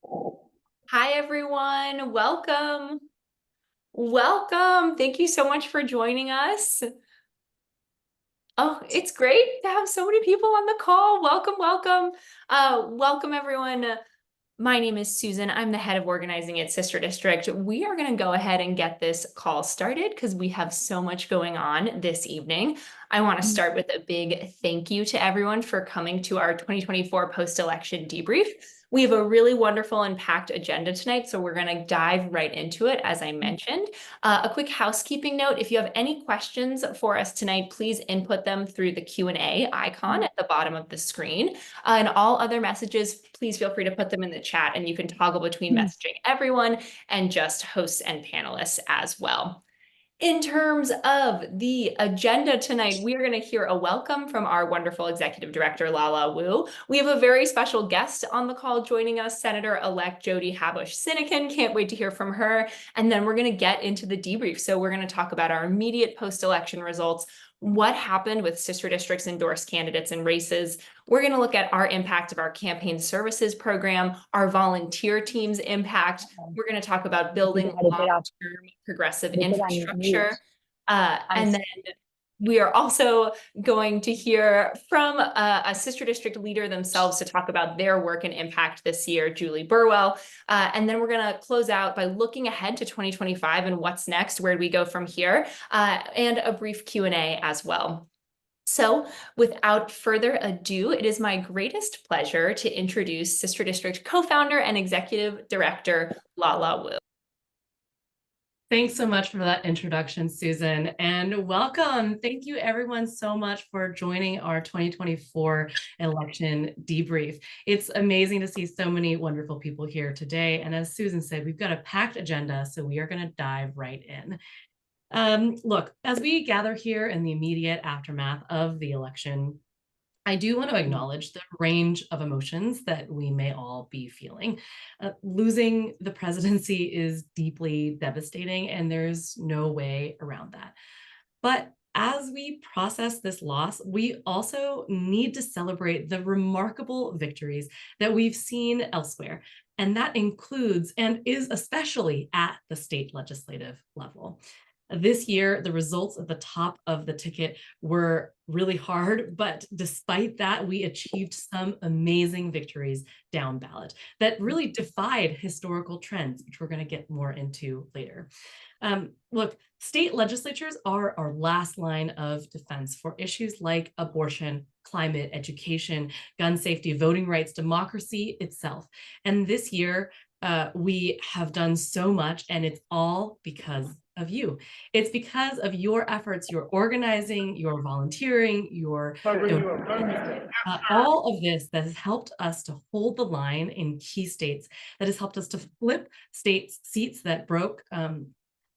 Hi, everyone. Welcome. Welcome. Thank you so much for joining us. Oh, it's great to have so many people on the call. Welcome, welcome. Welcome, everyone. My name is Susan. I'm the head of organizing at Sister District. We are going to go ahead and get this call started because we have so much going on this evening. I want to start with a big thank you to everyone for coming to our 2024 post-election debrief. We have a really wonderful and packed agenda tonight, so we're going to dive right into it, as I mentioned. A quick housekeeping note, if you have any questions for us tonight, please input them through the Q&A icon at the bottom of the screen. And all other messages, please feel free to put them in the chat, and you can toggle between messaging everyone and just hosts and panelists as well. In terms of the agenda tonight, we are going to hear a welcome from our wonderful executive director, Lala Wu. We have a very special guest on the call joining us, Senator-elect Jody Habush-Sinekin. Can't wait to hear from her. And then we're going to get into the debrief. So we're going to talk about our immediate post-election results, what happened with Sister District's endorsed candidates and races. We're going to look at our impact of our campaign services program, our volunteer team's impact. We're going to talk about building long-term progressive infrastructure. And then we are also going to hear from a Sister District leader themselves to talk about their work and impact this year, Julie Burwell. And then we're going to close out by looking ahead to 2025 and what's next, where do we go from here, and a brief Q&A as well. So without further ado, it is my greatest pleasure to introduce Sister District co-founder and executive director, Lala Wu. Thanks so much for that introduction, Susan, and welcome. Thank you everyone so much for joining our 2024 election debrief. It's amazing to see so many wonderful people here today. And as Susan said, we've got a packed agenda, so we are going to dive right in. Look, as we gather here in the immediate aftermath of the election, I do want to acknowledge the range of emotions that we may all be feeling. Losing the presidency is deeply devastating, and there's no way around that. But as we process this loss, we also need to celebrate the remarkable victories that we've seen elsewhere. And that includes and is especially at the state legislative level. This year, the results at the top of the ticket were really hard, but despite that, we achieved some amazing victories down ballot that really defied historical trends, which we're going to get more into later. Look, state legislatures are our last line of defense for issues like abortion, climate, education, gun safety, voting rights, democracy itself. And this year, we have done so much, and it's all because of you. It's because of your efforts, your organizing, your volunteering, your all of this that has helped us to hold the line in key states, that has helped us to flip states seats that broke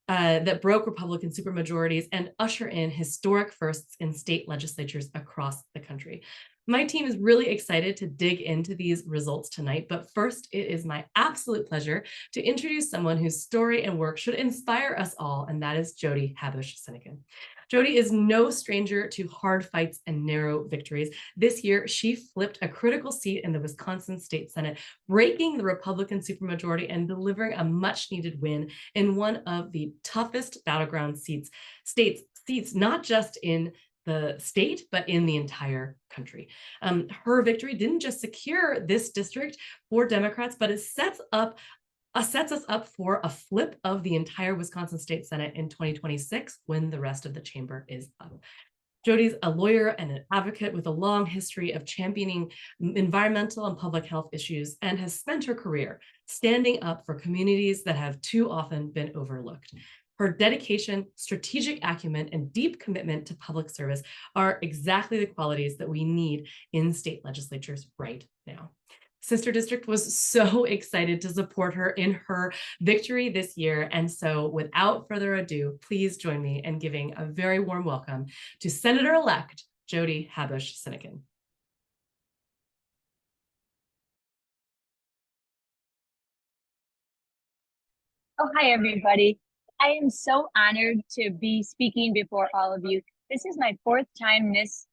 Republican supermajorities and usher in historic firsts in state legislatures across the country. My team is really excited to dig into these results tonight, but first, it is my absolute pleasure to introduce someone whose story and work should inspire us all, and that is Jody Habush-Sinekin. Jody is no stranger to hard fights and narrow victories. This year, she flipped a critical seat in the Wisconsin State Senate, breaking the Republican supermajority and delivering a much-needed win in one of the toughest battleground states, not just in the state, but in the entire country. Her victory didn't just secure this district for Democrats, but it sets us up for a flip of the entire Wisconsin State Senate in 2026 when the rest of the chamber is up. Jody's a lawyer and an advocate with a long history of championing environmental and public health issues, and has spent her career standing up for communities that have too often been overlooked. Her dedication, strategic acumen, and deep commitment to public service are exactly the qualities that we need in state legislatures right now. Sister District was so excited to support her in her victory this year. And so without further ado, please join me in giving a very warm welcome to Senator-elect Jody Habush-Sinekin. Oh, hi, everybody. I am so honored to be speaking before all of you. This is my fourth time this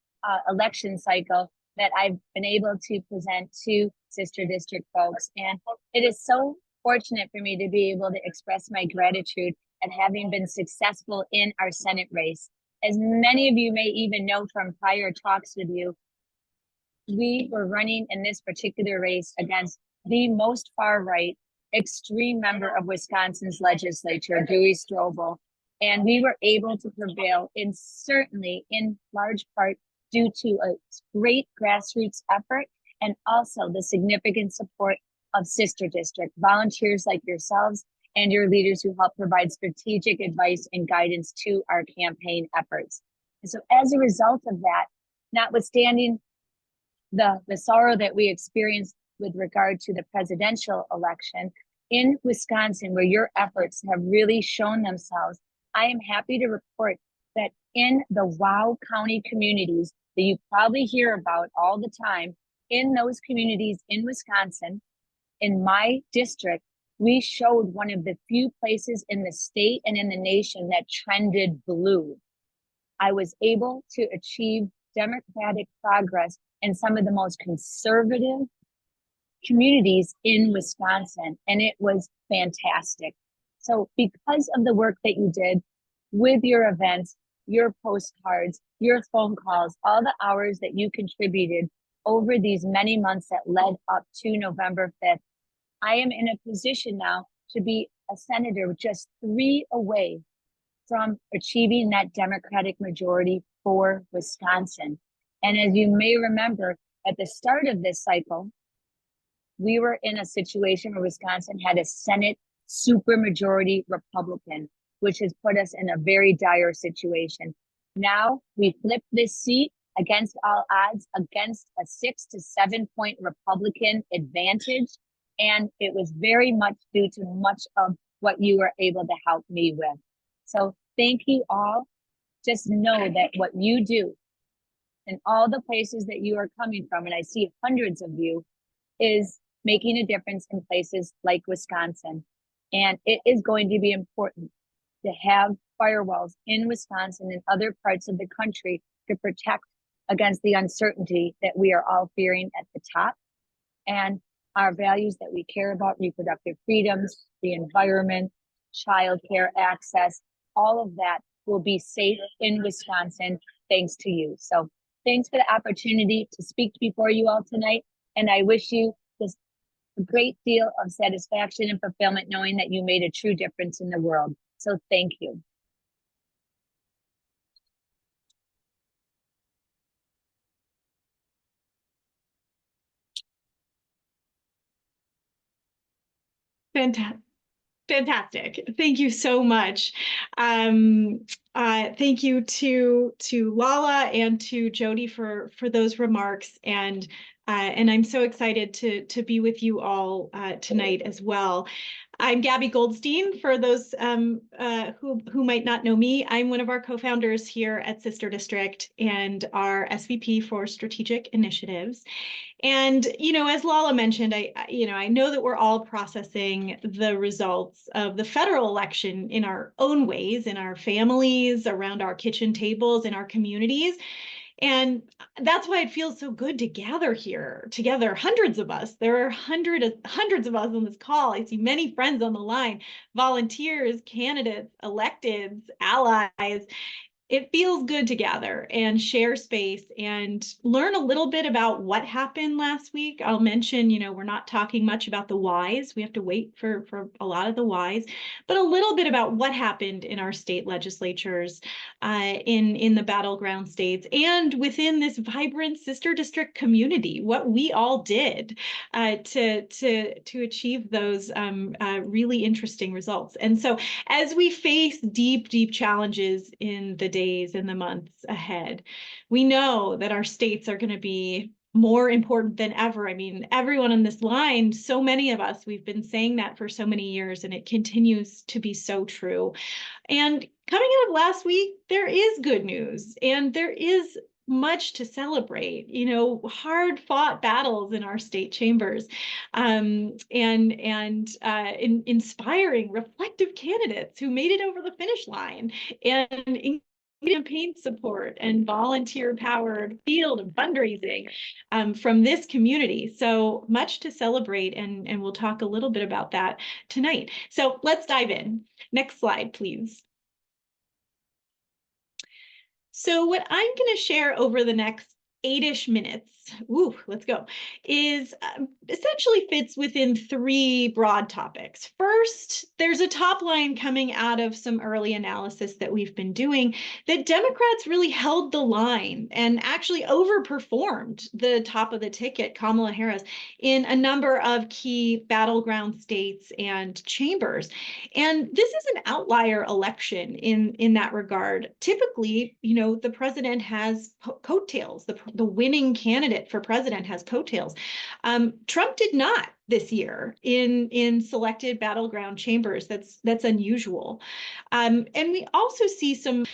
election cycle, that I've been able to present to sister district folks. And it is so fortunate for me to be able to express my gratitude at having been successful in our Senate race. As many of you may even know from prior talks with you, we were running in this particular race against the most far right extreme member of Wisconsin's legislature, Dewey Strobel. And we were able to prevail in certainly in large part due to a great grassroots effort and also the significant support of sister district volunteers like yourselves and your leaders who help provide strategic advice and guidance to our campaign efforts. And so as a result of that, notwithstanding the sorrow that we experienced with regard to the presidential election in Wisconsin, where your efforts have really shown themselves, I am happy to report that in the WOW County communities that you probably hear about all the time, in those communities in Wisconsin, in my district, we showed one of the few places in the state and in the nation that trended blue. I was able to achieve Democratic progress in some of the most conservative communities in Wisconsin, and it was fantastic. So because of the work that you did with your events, your postcards, your phone calls, all the hours that you contributed over these many months that led up to November 5th, I am in a position now to be a senator just 3 away from achieving that Democratic majority for Wisconsin. And as you may remember, at the start of this cycle, we were in a situation where Wisconsin had a Senate supermajority Republican, which has put us in a very dire situation. Now we flip this seat against all odds, against a 6 to 7 point Republican advantage. And it was very much due to much of what you were able to help me with. So thank you all. Just know that what you do and all the places that you are coming from, and I see hundreds of you, is making a difference in places like Wisconsin. And it is going to be important to have firewalls in Wisconsin and other parts of the country to protect against the uncertainty that we are all fearing at the top. And our values that we care about, reproductive freedoms, the environment, childcare access, all of that will be safe in Wisconsin thanks to you. So thanks for the opportunity to speak before you all tonight. And I wish you just a great deal of satisfaction and fulfillment knowing that you made a true difference in the world. So thank you. Fantastic. Thank you so much. Thank you to Lala and to Jody for those remarks, and I'm so excited to be with you all tonight as well. I'm Gabby Goldstein. For those who might not know me, I'm one of our co-founders here at Sister District and our SVP for Strategic Initiatives. And, as Lala mentioned, I know that we're all processing the results of the federal election in our own ways, in our families, around our kitchen tables, in our communities. And that's why it feels so good to gather here together, hundreds of us. There are hundreds of us on this call. I see many friends on the line, volunteers, candidates, electeds, allies. It feels good to gather and share space and learn a little bit about what happened last week. I'll mention, we're not talking much about the whys. We have to wait for a lot of the whys, but a little bit about what happened in our state legislatures, in the battleground states, and within this vibrant sister district community, what we all did to achieve those really interesting results. And so as we face deep challenges in the days and the months ahead, we know that our states are going to be more important than ever. I mean, everyone on this line, so many of us, we've been saying that for so many years, and it continues to be so true. And coming out of last week, there is good news, and there is much to celebrate, hard fought battles in our state chambers, and inspiring, reflective candidates who made it over the finish line, and campaign support and volunteer-powered field and fundraising from this community. So much to celebrate, and we'll talk a little bit about that tonight. So let's dive in. Next slide, please. So what I'm going to share over the next 8-ish minutes, let's go, is essentially fits within 3 broad topics. First, there's a top line coming out of some early analysis that we've been doing that Democrats really held the line and actually overperformed the top of the ticket, Kamala Harris, in a number of key battleground states and chambers. And this is an outlier election in that regard. Typically, the president has coattails. The winning candidate for president has coattails. Trump did not this year in selected battleground chambers. That's unusual. And we also see some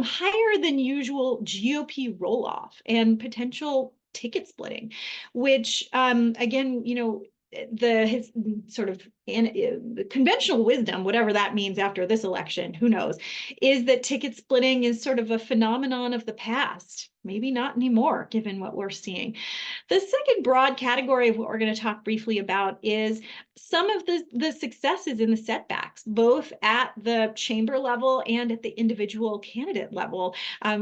higher than usual GOP roll-off and potential ticket splitting, which again, his sort of conventional wisdom, whatever that means after this election, who knows, is that ticket splitting is sort of a phenomenon of the past. Maybe not anymore, given what we're seeing. The second broad category of what we're going to talk briefly about is some of the successes and the setbacks, both at the chamber level and at the individual candidate level,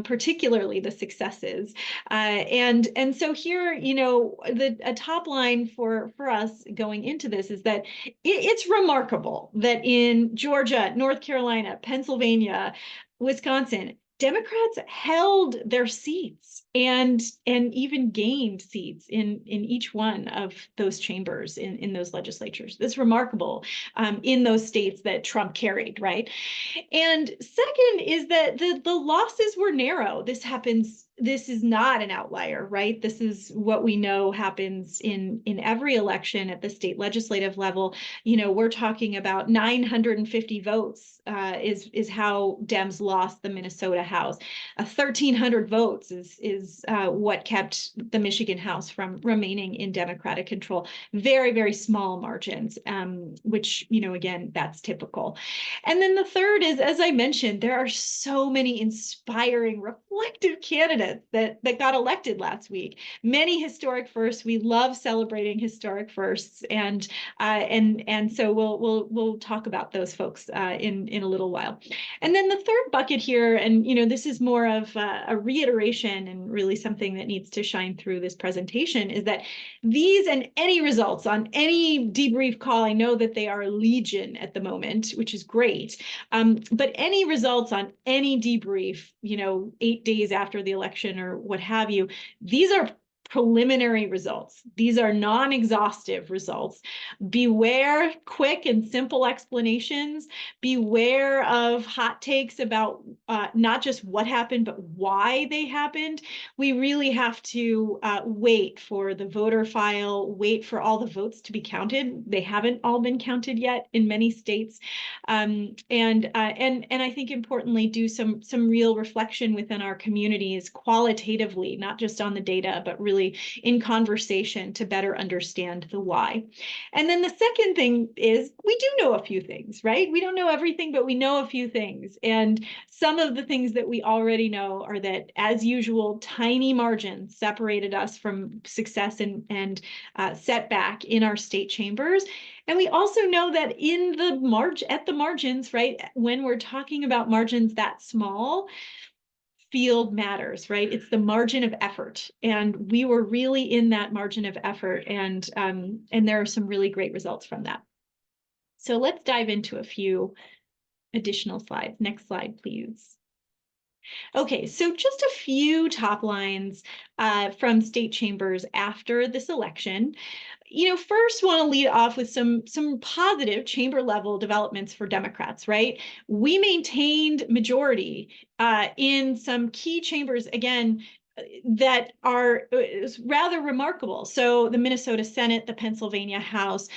particularly the successes. And so here, a top line for us going into this is that it's remarkable that in Georgia, North Carolina, Pennsylvania, Wisconsin, Democrats held their seats and even gained seats in each one of those chambers in those legislatures. That's remarkable in those states that Trump carried, right? And second is that the losses were narrow. This is not an outlier, right? This is what we know happens in every election at the state legislative level. We're talking about 950 votes is how Dems lost the Minnesota House. 1,300 votes is what kept the Michigan House from remaining in Democratic control. Very, very small margins, which, again, that's typical. And then the third is, as I mentioned, there are so many inspiring, reflective candidates that got elected last week. Many historic firsts. We love celebrating historic firsts, and so we'll talk about those folks in a little while. And then the third bucket here, and this is more of a reiteration and really something that needs to shine through this presentation, is that these and any results on any debrief call, I know that they are legion at the moment, which is great. But any results on any debrief, 8 days after the election or what have you, these are preliminary results. These are non-exhaustive results. Beware quick and simple explanations. Beware of hot takes about not just what happened, but why they happened. We really have to wait for the voter file, wait for all the votes to be counted. They haven't all been counted yet in many states. And I think importantly, do some real reflection within our communities qualitatively, not just on the data, but really in conversation to better understand the why. And then the second thing is we do know a few things, right? We don't know everything, but we know a few things. And some of the things that we already know are that, as usual, tiny margins separated us from success and setback in our state chambers. And we also know that at the margins, right, when we're talking about margins that small, field matters, right? It's the margin of effort. And we were really in that margin of effort. And there are some really great results from that. So let's dive into a few additional slides. Next slide, please. Okay, so just a few top lines from state chambers after this election. First want to lead off with some positive chamber level developments for Democrats, right? We maintained majority in some key chambers, again, that are rather remarkable. So the Minnesota Senate, the Pennsylvania House,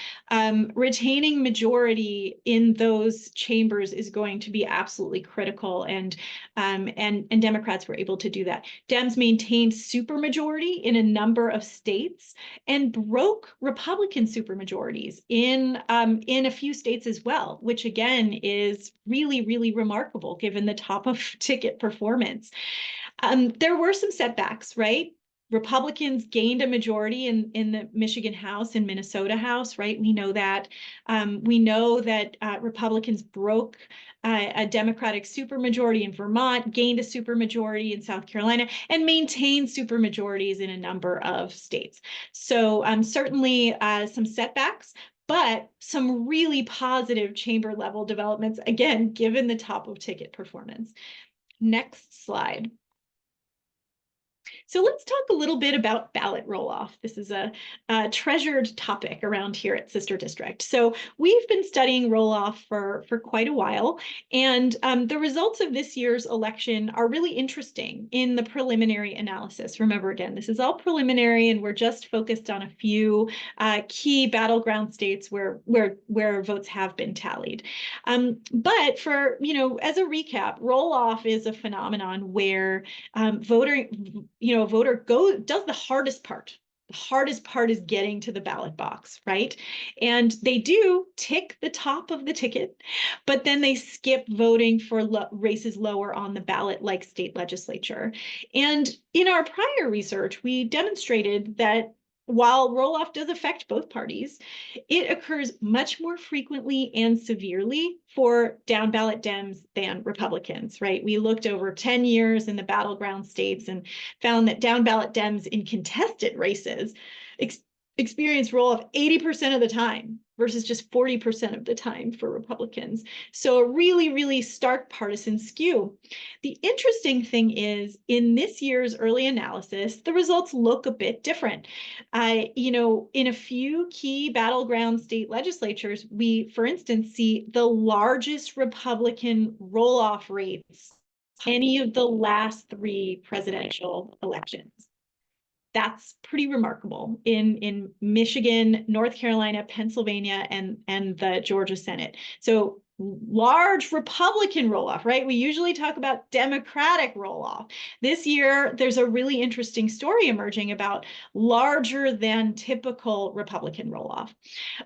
retaining majority in those chambers is going to be absolutely critical, and Democrats were able to do that. Dems maintained supermajority in a number of states and broke Republican supermajorities in a few states as well, which again is really, really remarkable given the top of ticket performance. There were some setbacks, right? Republicans gained a majority in the Michigan House and Minnesota House, right? We know that. We know that Republicans broke a Democratic supermajority in Vermont, gained a supermajority in South Carolina, and maintained supermajorities in a number of states. So certainly some setbacks, but some really positive chamber level developments, again, given the top of ticket performance. Next slide. So let's talk a little bit about ballot roll-off. This is a treasured topic around here at Sister District. So we've been studying roll-off for quite a while, and the results of this year's election are really interesting in the preliminary analysis. Remember, again, this is all preliminary, and we're just focused on a few key battleground states where votes have been tallied. But for, as a recap, roll-off is a phenomenon where a voter does the hardest part. The hardest part is getting to the ballot box, right? And they do tick the top of the ticket, but then they skip voting for races lower on the ballot, like state legislature. And in our prior research, we demonstrated that while roll-off does affect both parties, it occurs much more frequently and severely for down ballot Dems than Republicans, right? We looked over 10 years in the battleground states and found that down ballot Dems in contested races experience roll-off 80% of the time versus just 40% of the time for Republicans. So a really, really stark partisan skew. The interesting thing is, in this year's early analysis, the results look a bit different. In a few key battleground state legislatures, we, for instance, see the largest Republican roll-off rates any of the last 3 presidential elections. That's pretty remarkable in Michigan, North Carolina, Pennsylvania, and the Georgia Senate. So large Republican roll-off, right? We usually talk about Democratic roll-off. This year, there's a really interesting story emerging about larger than typical Republican roll-off.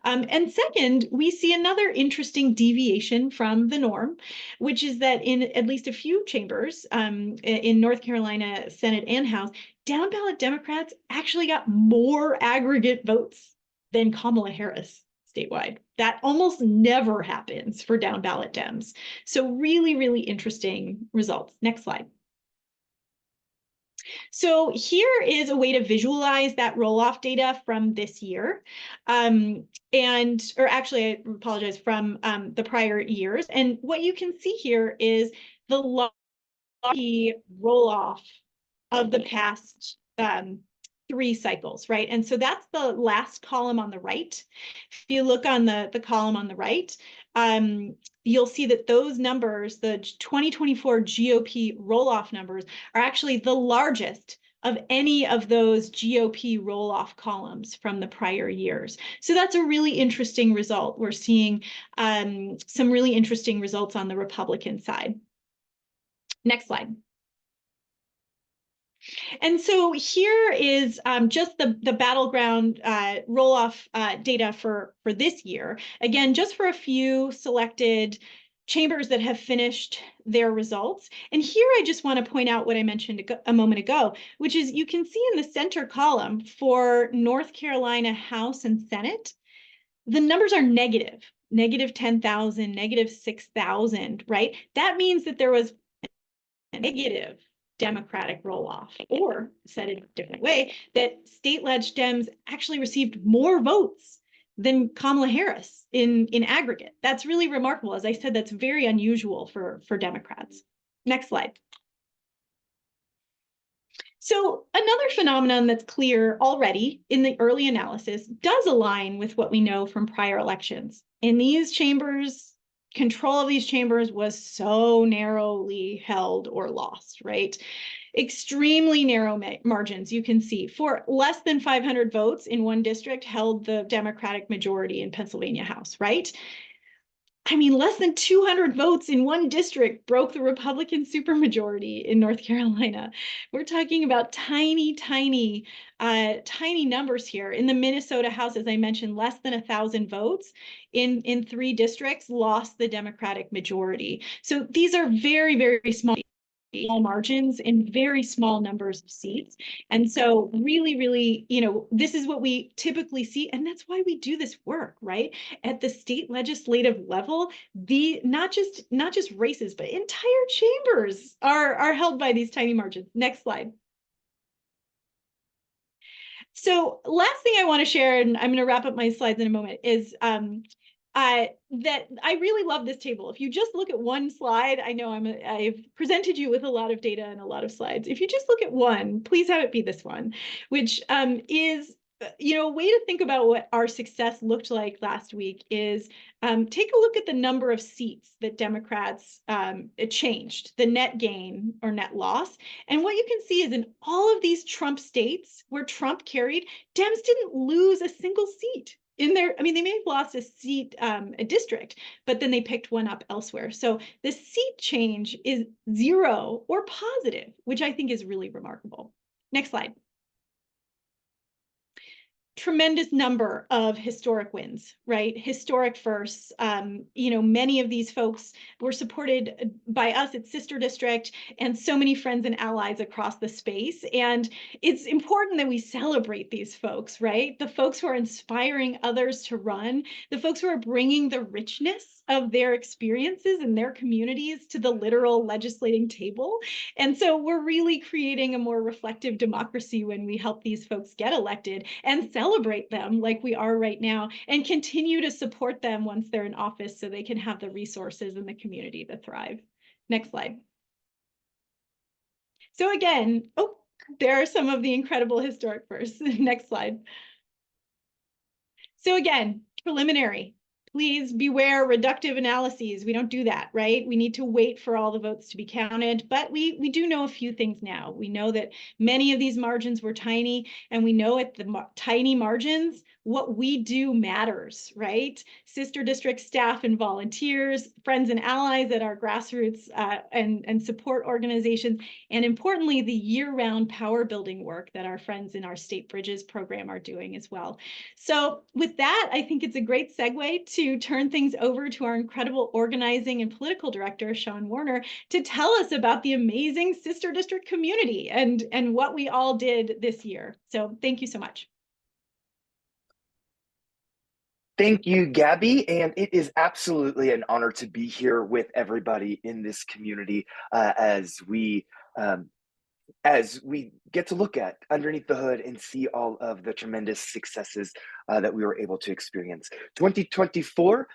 And second, we see another interesting deviation from the norm, which is that in at least a few chambers, in North Carolina, Senate and House, down ballot Democrats actually got more aggregate votes than Kamala Harris statewide. That almost never happens for down ballot Dems. So really, really interesting results. Next slide. So here is a way to visualize that roll-off data from this year, or actually, I apologize, from the prior years. And what you can see here is the lucky roll-off of the past 3 cycles, right? And so that's the last column on the right. If you look on the column on the right, you'll see that those numbers, the 2024 GOP roll-off numbers, are actually the largest of any of those GOP roll-off columns from the prior years. So that's a really interesting result. We're seeing some really interesting results on the Republican side. Next slide. And so here is just the battleground roll-off data for this year. Again, just for a few selected chambers that have finished their results. And here I just want to point out what I mentioned a moment ago, which is you can see in the center column for North Carolina House and Senate, the numbers are negative, negative 10,000, negative 6,000, right? That means that there was a negative Democratic roll-off, or said in a different way, that state leg Dems actually received more votes than Kamala Harris in aggregate. That's really remarkable. As I said, that's very unusual for Democrats. Next slide. So another phenomenon that's clear already in the early analysis does align with what we know from prior elections. In these chambers, control of these chambers was so narrowly held or lost, right? Extremely narrow margins, you can see. For less than 500 votes in one district held the Democratic majority in Pennsylvania House, right? I mean, less than 200 votes in one district broke the Republican supermajority in North Carolina. We're talking about tiny, tiny, tiny numbers here. In the Minnesota House, as I mentioned, less than 1,000 votes in 3 districts lost the Democratic majority. So these are very, very small margins in very small numbers of seats. And so really, really, this is what we typically see. And that's why we do this work, right? At the state legislative level, not just races, but entire chambers are held by these tiny margins. Next slide. So last thing I want to share, and I'm going to wrap up my slides in a moment, is that I really love this table. If you just look at one slide, I know I've presented you with a lot of data and a lot of slides. If you just look at one, please have it be this one, which is a way to think about what our success looked like last week is take a look at the number of seats that Democrats changed, the net gain or net loss. And what you can see is in all of these Trump states where Trump carried, Dems didn't lose a single seat in there. I mean, they may have lost a seat, a district, but then they picked one up elsewhere. So the seat change is 0 or positive, which I think is really remarkable. Next slide. Tremendous number of historic wins, right? Historic firsts. Many of these folks were supported by us at Sister District and so many friends and allies across the space. And it's important that we celebrate these folks, right? The folks who are inspiring others to run, the folks who are bringing the richness of their experiences and their communities to the literal legislating table. And so we're really creating a more reflective democracy when we help these folks get elected and celebrate them like we are right now and continue to support them once they're in office so they can have the resources in the community to thrive. Next slide. So again, there are some of the incredible historic firsts. Next slide. So again, preliminary. Please beware reductive analyses. We don't do that, right? We need to wait for all the votes to be counted, but we do know a few things now. We know that many of these margins were tiny, and we know at the tiny margins, what we do matters, right? Sister district staff and volunteers, friends and allies at our grassroots and support organizations, and importantly, the year-round power building work that our friends in our State Bridges program are doing as well. So with that, I think it's a great segue to turn things over to our incredible organizing and political director, Sean Warner, to tell us about the amazing Sister District community and what we all did this year. So thank you so much. Thank you, Gabby, and it is absolutely an honor to be here with everybody in this community as we get to look at underneath the hood and see all of the tremendous successes that we were able to experience. 2024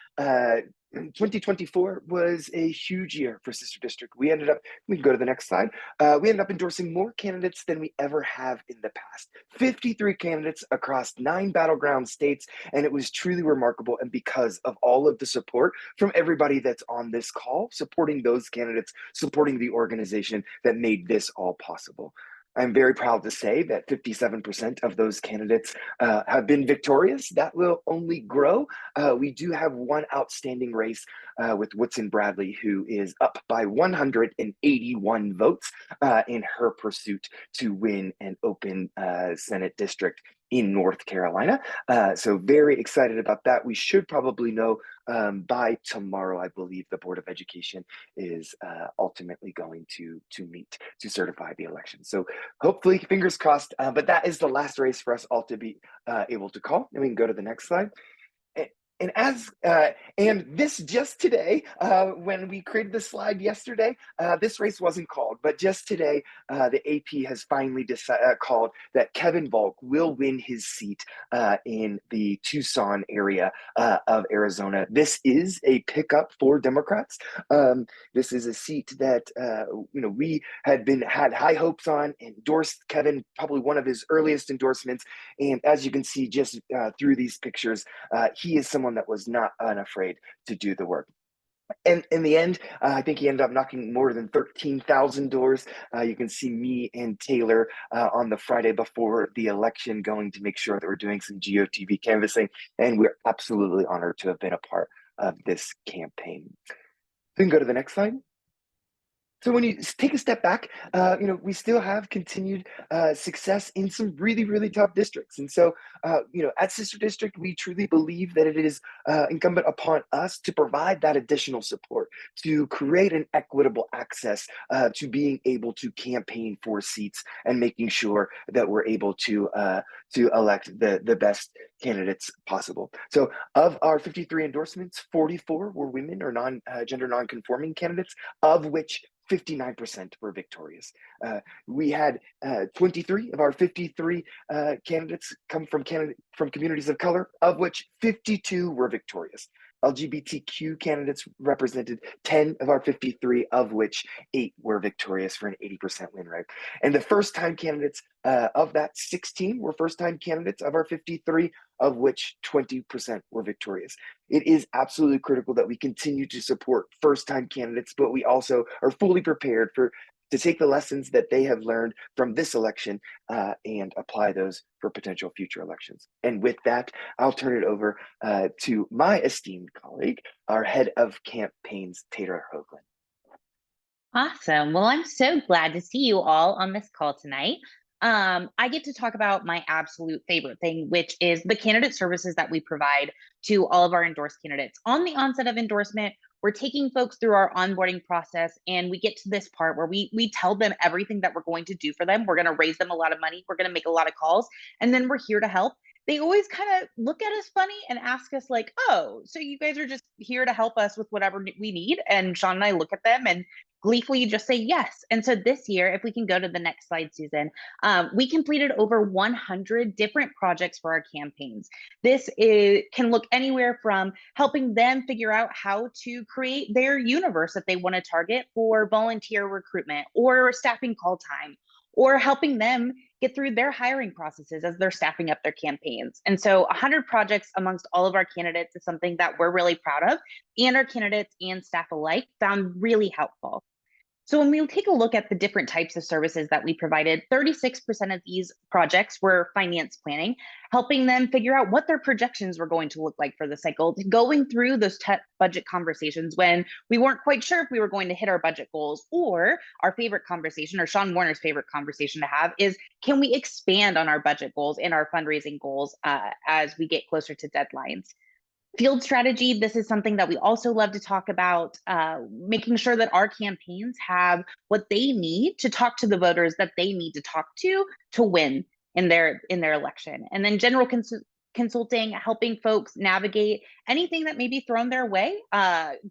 was a huge year for Sister District. We can go to the next slide. We ended up endorsing more candidates than we ever have in the past. 53 candidates across 9 battleground states, and it was truly remarkable. And because of all of the support from everybody that's on this call, supporting those candidates, supporting the organization that made this all possible. I'm very proud to say that 57% of those candidates have been victorious. That will only grow. We do have one outstanding race with Woodson Bradley, who is up by 181 votes in her pursuit to win an open Senate district in North Carolina. So very excited about that. We should probably know by tomorrow. I believe the Board of Education is ultimately going to meet to certify the election. So hopefully, fingers crossed, but that is the last race for us all to be able to call. And we can go to the next slide. And this just today, when we created the slide yesterday, this race wasn't called, but just today, the AP has finally called that Kevin Volk will win his seat in the Tucson area of Arizona. This is a pickup for Democrats. This is a seat that we had high hopes on, endorsed Kevin, probably one of his earliest endorsements. And as you can see just through these pictures, he is someone that was not unafraid to do the work. And in the end, I think he ended up knocking more than 13,000 doors. You can see me and Taylor on the Friday before the election going to make sure that we're doing some GOTV canvassing. And we're absolutely honored to have been a part of this campaign. We can go to the next slide. So when you take a step back, we still have continued success in some really, really tough districts. And so, at Sister District, we truly believe that it is incumbent upon us to provide that additional support, to create an equitable access to being able to campaign for seats and making sure that we're able to elect the best candidates possible. So of our 53 endorsements, 44 were women or gender non-conforming candidates, of which 59% were victorious. We had 23 of our 53 candidates come from communities of color, of which 52 were victorious. LGBTQ candidates represented 10 of our 53, of which 8 were victorious for an 80% win rate. And the first-time candidates of that 16 were first-time candidates of our 53, of which 20% were victorious. It is absolutely critical that we continue to support first-time candidates, but we also are fully prepared to take the lessons that they have learned from this election and apply those for potential future elections. And with that, I'll turn it over to my esteemed colleague, our head of campaigns, Taylor Hoagland. Awesome. Well, I'm so glad to see you all on this call tonight. I get to talk about my absolute favorite thing, which is the candidate services that we provide to all of our endorsed candidates. On the onset of endorsement, we're taking folks through our onboarding process, and we get to this part where we tell them everything that we're going to do for them. We're going to raise them a lot of money. We're going to make a lot of calls, and then we're here to help. They always kind of look at us funny and ask us like, oh, so you guys are just here to help us with whatever we need? And Sean and I look at them and gleefully just say yes. And so this year, if we can go to the next slide, Susan, we completed over 100 different projects for our campaigns. This can look anywhere from helping them figure out how to create their universe that they want to target for volunteer recruitment or staffing call time, or helping them get through their hiring processes as they're staffing up their campaigns. And so 100 projects amongst all of our candidates is something that we're really proud of, and our candidates and staff alike found really helpful. So when we take a look at the different types of services that we provided, 36% of these projects were finance planning, helping them figure out what their projections were going to look like for the cycle, going through those budget conversations when we weren't quite sure if we were going to hit our budget goals, or our favorite conversation, or Sean Warner's favorite conversation to have, is can we expand on our budget goals and our fundraising goals as we get closer to deadlines? Field strategy, this is something that we also love to talk about, making sure that our campaigns have what they need to talk to the voters that they need to talk to win in their election. And then general consulting, helping folks navigate anything that may be thrown their way,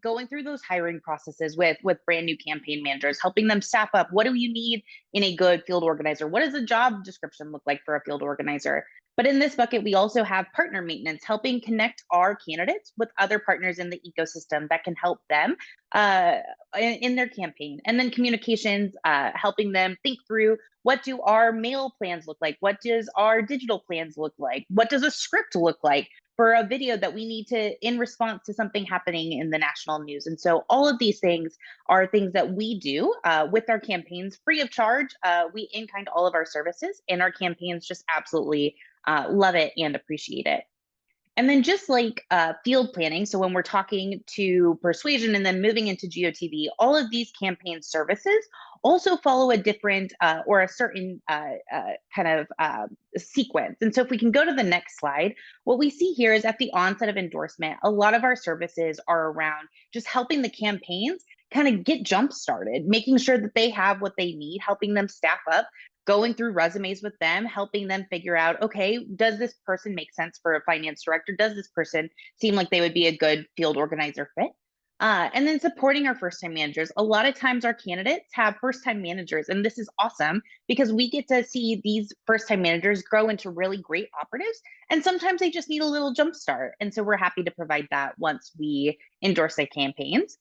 going through those hiring processes with brand new campaign managers, helping them staff up. What do you need in a good field organizer? What does a job description look like for a field organizer? But in this bucket, we also have partner maintenance, helping connect our candidates with other partners in the ecosystem that can help them in their campaign. And then communications, helping them think through, what do our mail plans look like? What does our digital plans look like? What does a script look like for a video that we need to in response to something happening in the national news? And so all of these things are things that we do with our campaigns free of charge. We in-kind all of our services, and our campaigns just absolutely love it and appreciate it. And then just like field planning, so when we're talking to persuasion and then moving into GOTV, all of these campaign services also follow a different or a certain kind of sequence. And so if we can go to the next slide, what we see here is at the onset of endorsement, a lot of our services are around just helping the campaigns kind of get jump started, making sure that they have what they need, helping them staff up, going through resumes with them, helping them figure out, okay, does this person make sense for a finance director? Does this person seem like they would be a good field organizer fit? And then supporting our first-time managers. A lot of times our candidates have first-time managers, and this is awesome because we get to see these first-time managers grow into really great operatives, and sometimes they just need a little jump start. And so we're happy to provide that once we endorse their campaigns.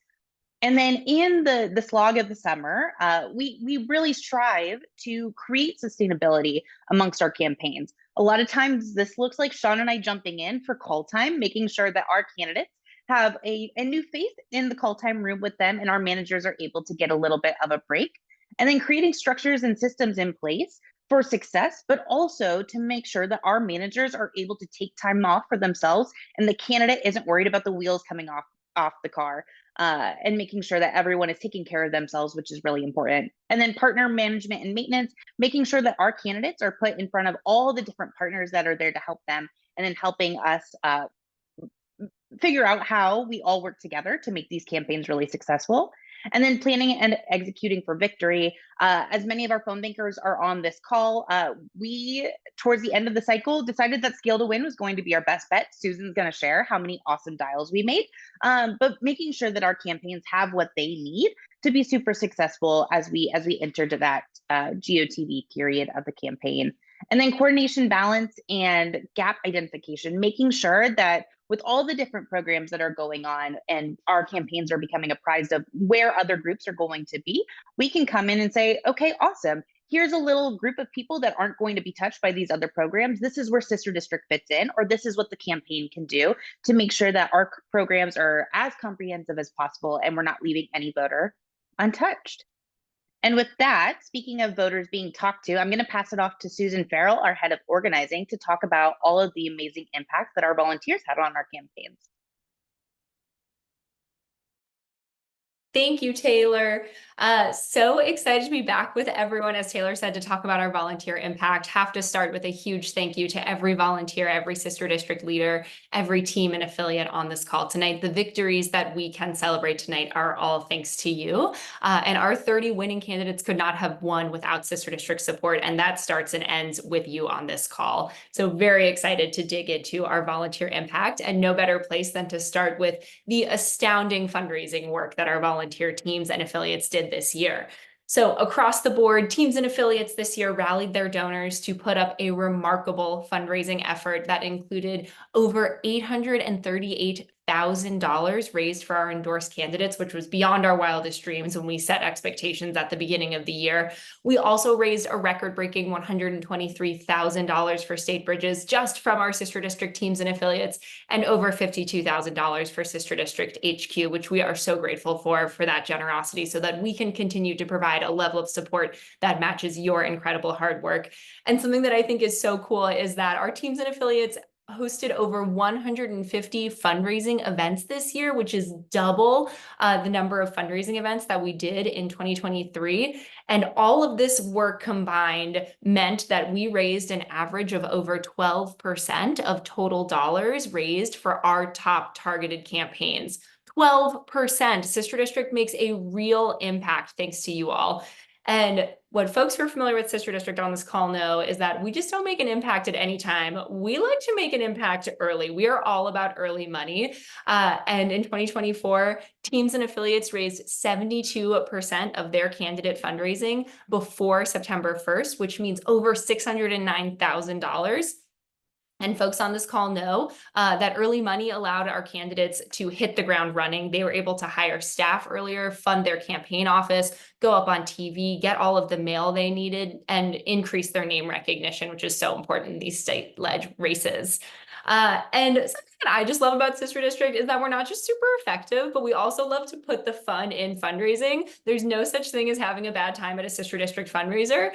And then in the slog of the summer, we really strive to create sustainability amongst our campaigns. A lot of times this looks like Sean and I jumping in for call time, making sure that our candidates have a new face in the call time room with them, and our managers are able to get a little bit of a break. And then creating structures and systems in place for success, but also to make sure that our managers are able to take time off for themselves and the candidate isn't worried about the wheels coming off the car, and making sure that everyone is taking care of themselves, which is really important. And then partner management and maintenance, making sure that our candidates are put in front of all the different partners that are there to help them, and then helping us figure out how we all work together to make these campaigns really successful. And then planning and executing for victory. As many of our phone bankers are on this call, we, towards the end of the cycle, decided that Scale to Win was going to be our best bet. Susan's going to share how many awesome dials we made, but making sure that our campaigns have what they need to be super successful as we enter to that GOTV period of the campaign. And then coordination, balance, and gap identification, making sure that with all the different programs that are going on and our campaigns are becoming apprised of where other groups are going to be, we can come in and say, okay, awesome. Here's a little group of people that aren't going to be touched by these other programs. This is where Sister District fits in, or this is what the campaign can do to make sure that our programs are as comprehensive as possible and we're not leaving any voter untouched. And with that, speaking of voters being talked to, I'm going to pass it off to Susan Farrell, our head of organizing, to talk about all of the amazing impacts that our volunteers had on our campaigns. Thank you, Taylor. So excited to be back with everyone, as Taylor said, to talk about our volunteer impact. Have to start with a huge thank you to every volunteer, every Sister District leader, every team and affiliate on this call tonight. The victories that we can celebrate tonight are all thanks to you. And our 30 winning candidates could not have won without Sister District support, and that starts and ends with you on this call. So very excited to dig into our volunteer impact, and no better place than to start with the astounding fundraising work that our volunteer teams and affiliates did this year. So across the board, teams and affiliates this year rallied their donors to put up a remarkable fundraising effort that included over $838,000 raised for our endorsed candidates, which was beyond our wildest dreams when we set expectations at the beginning of the year. We also raised a record-breaking $123,000 for state bridges just from our Sister District teams and affiliates, and over $52,000 for Sister District HQ, which we are so grateful for that generosity, so that we can continue to provide a level of support that matches your incredible hard work. And something that I think is so cool is that our teams and affiliates hosted over 150 fundraising events this year, which is double the number of fundraising events that we did in 2023. And all of this work combined meant that we raised an average of over 12% of total dollars raised for our top targeted campaigns. 12%. Sister District makes a real impact thanks to you all. And what folks who are familiar with Sister District on this call know is that we just don't make an impact at any time. We like to make an impact early. We are all about early money. And in 2024, teams and affiliates raised 72% of their candidate fundraising before September 1st, which means over $609,000. And folks on this call know that early money allowed our candidates to hit the ground running. They were able to hire staff earlier, fund their campaign office, go up on TV, get all of the mail they needed, and increase their name recognition, which is so important in these state-led races. And something that I just love about Sister District is that we're not just super effective, but we also love to put the fun in fundraising. There's no such thing as having a bad time at a Sister District fundraiser.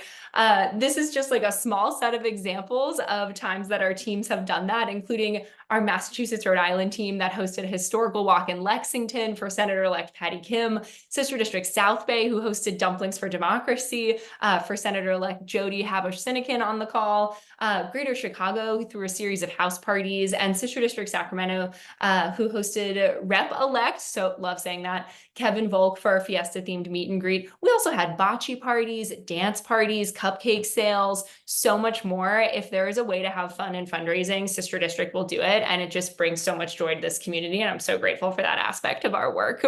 This is just like a small set of examples of times that our teams have done that, including our Massachusetts, Rhode Island team that hosted a historical walk in Lexington for Senator-elect Patty Kim, Sister District South Bay, who hosted Dumplings for Democracy for Senator-elect Jody Habush-Sinekin on the call, Greater Chicago, who threw a series of house parties, and Sister District Sacramento, who hosted Rep-elect, so love saying that, Kevin Volk for our Fiesta-themed meet and greet. We also had bocce parties, dance parties, cupcake sales, so much more. If there is a way to have fun and fundraising, Sister District will do it, and it just brings so much joy to this community, and I'm so grateful for that aspect of our work.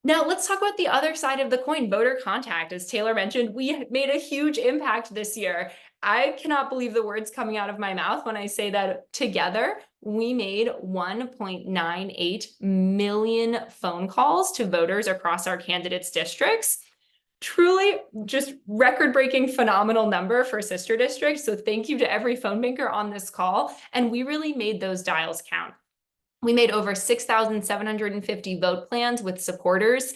Now, let's talk about the other side of the coin, voter contact. As Taylor mentioned, we made a huge impact this year. I cannot believe the words coming out of my mouth when I say that together, we made 1.98 million phone calls to voters across our candidates' districts. Truly just record-breaking phenomenal number for Sister District. So thank you to every phone banker on this call. And we really made those dials count. We made over 6,750 vote plans with supporters.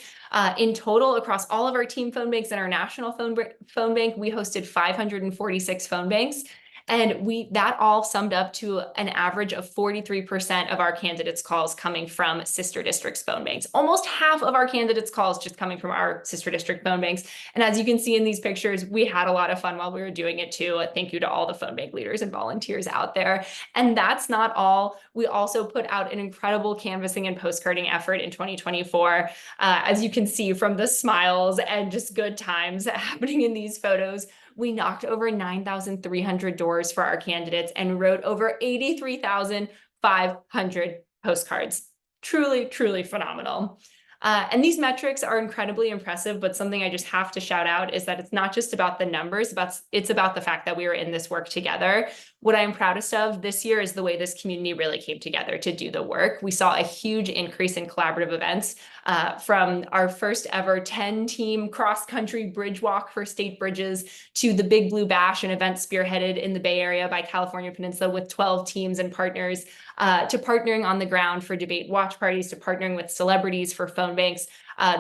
In total, across all of our team phone banks and our national phone bank, we hosted 546 phone banks. And that all summed up to an average of 43% of our candidates' calls coming from sister districts phone banks. Almost half of our candidates' calls just coming from our sister district phone banks. And as you can see in these pictures, we had a lot of fun while we were doing it too. Thank you to all the phone bank leaders and volunteers out there. And that's not all. We also put out an incredible canvassing and postcarding effort in 2024. As you can see from the smiles and just good times happening in these photos, we knocked over 9,300 doors for our candidates and wrote over 83,500 postcards. Truly, truly phenomenal. And these metrics are incredibly impressive, but something I just have to shout out is that it's not just about the numbers, but it's about the fact that we were in this work together. What I'm proudest of this year is the way this community really came together to do the work. We saw a huge increase in collaborative events from our first ever 10-team cross-country bridge walk for state bridges to the Big Blue Bash, an event spearheaded in the Bay Area by California Peninsula with 12 teams and partners, to partnering on the ground for debate watch parties, to partnering with celebrities for phone banks.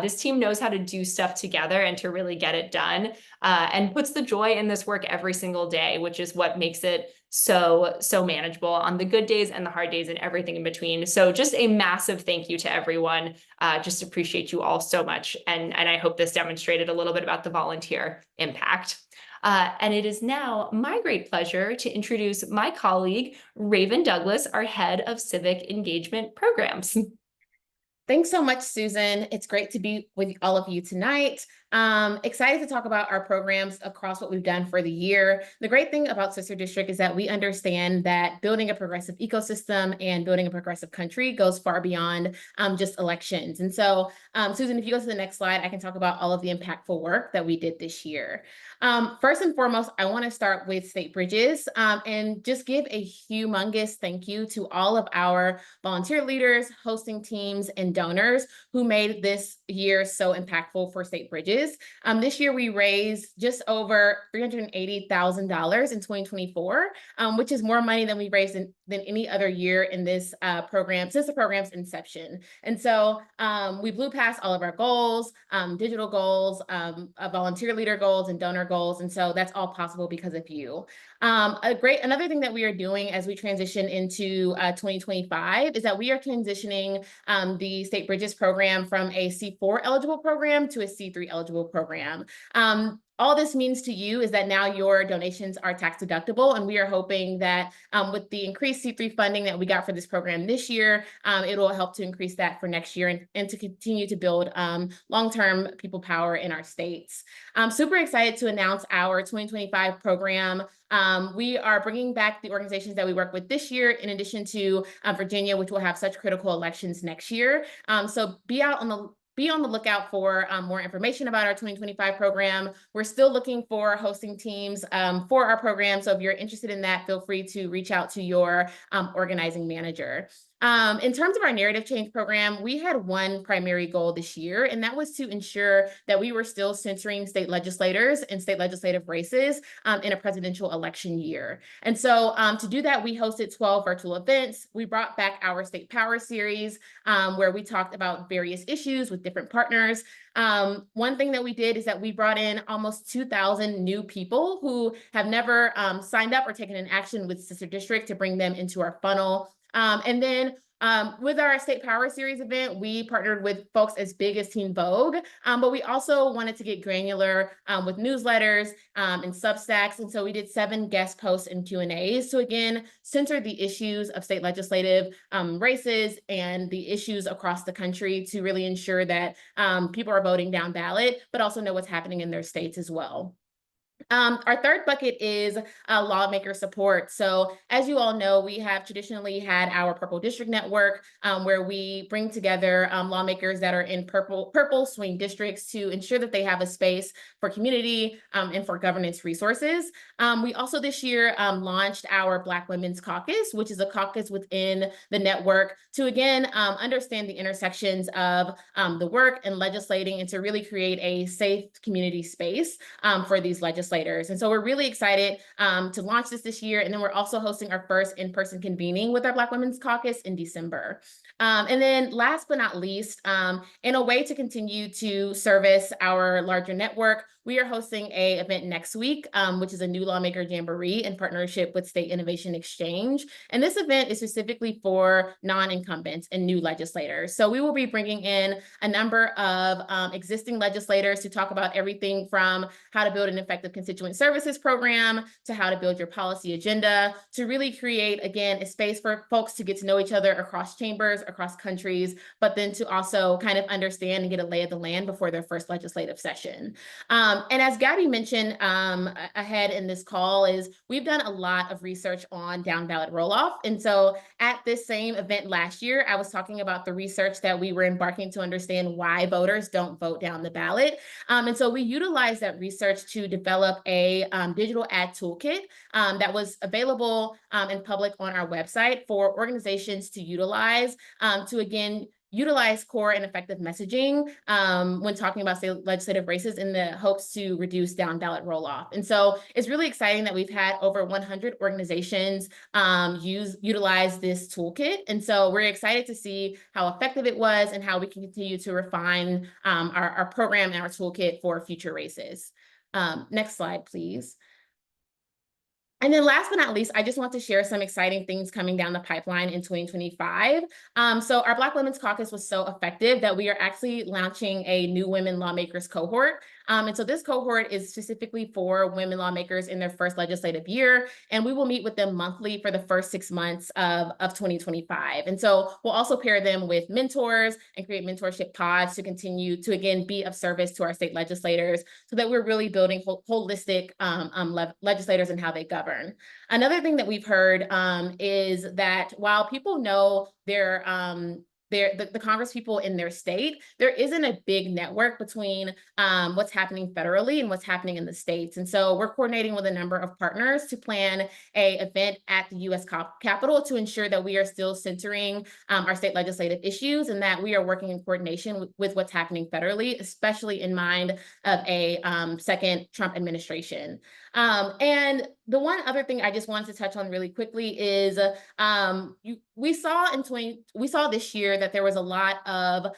This team knows how to do stuff together and to really get it done, and puts the joy in this work every single day, which is what makes it so manageable on the good days and the hard days and everything in between. So just a massive thank you to everyone. Just appreciate you all so much. And I hope this demonstrated a little bit about the volunteer impact. And it is now my great pleasure to introduce my colleague, Raven Douglas, our head of civic engagement programs. Thanks so much, Susan. It's great to be with all of you tonight. Excited to talk about our programs across what we've done for the year. The great thing about Sister District is that we understand that building a progressive ecosystem and building a progressive country goes far beyond just elections. And so, Susan, if you go to the next slide, I can talk about all of the impactful work that we did this year. First and foremost, I want to start with State Bridges and just give a humongous thank you to all of our volunteer leaders, hosting teams, and donors who made this year so impactful for State Bridges. This year we raised just over $380,000 in 2024, which is more money than we raised than any other year in this program since the program's inception. And so we blew past all of our goals, digital goals, volunteer leader goals, and donor goals. And so that's all possible because of you. Another thing that we are doing as we transition into 2025 is that we are transitioning the State Bridges program from a C4 eligible program to a C3 eligible program. All this means to you is that now your donations are tax deductible, and we are hoping that with the increased C3 funding that we got for this program this year, it will help to increase that for next year and to continue to build long-term people power in our states. I'm super excited to announce our 2025 program. We are bringing back the organizations that we work with this year, in addition to Virginia, which will have such critical elections next year. So be on the lookout for more information about our 2025 program. We're still looking for hosting teams for our program. So if you're interested in that, feel free to reach out to your organizing manager. In terms of our narrative change program, we had one primary goal this year, and that was to ensure that we were still censoring state legislators and state legislative races in a presidential election year. And so to do that, we hosted 12 virtual events. We brought back our State Power series where we talked about various issues with different partners. One thing that we did is that we brought in almost 2,000 new people who have never signed up or taken an action with Sister District to bring them into our funnel. And then with our State Power Series event, we partnered with folks as big as Teen Vogue, but we also wanted to get granular with newsletters and Substacks. And so we did 7 guest posts and Q&As to, again, center the issues of state legislative races and the issues across the country to really ensure that people are voting down ballot, but also know what's happening in their states as well. Our third bucket is lawmaker support. So as you all know, we have traditionally had our Purple District Network where we bring together lawmakers that are in purple swing districts to ensure that they have a space for community and for governance resources. We also this year launched our Black Women's Caucus, which is a caucus within the network to, again, understand the intersections of the work and legislating and to really create a safe community space for these legislators. legislators. And so we're really excited to launch this year. And then we're also hosting our first in-person convening with our Black Women's Caucus in December. And then last but not least, in a way to continue to service our larger network, we are hosting an event next week, which is a new lawmaker jamboree in partnership with State Innovation Exchange. And this event is specifically for non-incumbents and new legislators. So we will be bringing in a number of existing legislators to talk about everything from how to build an effective constituent services program to how to build your policy agenda, to really create, again, a space for folks to get to know each other across chambers, across countries, but then to also kind of understand and get a lay of the land before their first legislative session. And as Gabby mentioned ahead in this call, is we've done a lot of research on down ballot roll-off. And so at this same event last year, I was talking about the research that we were embarking to understand why voters don't vote down the ballot. And so we utilized that research to develop a digital ad toolkit that was available in public on our website for organizations to utilize to, again, utilize core and effective messaging when talking about state legislative races in the hopes to reduce down ballot roll-off. And so it's really exciting that we've had over 100 organizations utilize this toolkit. And so we're excited to see how effective it was and how we can continue to refine our program and our toolkit for future races. Next slide, please. And then last but not least, I just want to share some exciting things coming down the pipeline in 2025. So our Black Women's Caucus was so effective that we are actually launching a new women lawmakers cohort. And so this cohort is specifically for women lawmakers in their first legislative year, and we will meet with them monthly for the first 6 months of 2025. And so we'll also pair them with mentors and create mentorship pods to continue to, again, be of service to our state legislators so that we're really building holistic legislators and how they govern. Another thing that we've heard is that while people know the Congress people in their state, there isn't a big network between what's happening federally and what's happening in the states. And so we're coordinating with a number of partners to plan an event at the U.S. Capitol to ensure that we are still centering our state legislative issues and that we are working in coordination with what's happening federally, especially in mind of a second Trump administration. And the one other thing I just wanted to touch on really quickly is we saw this year that there was a lot of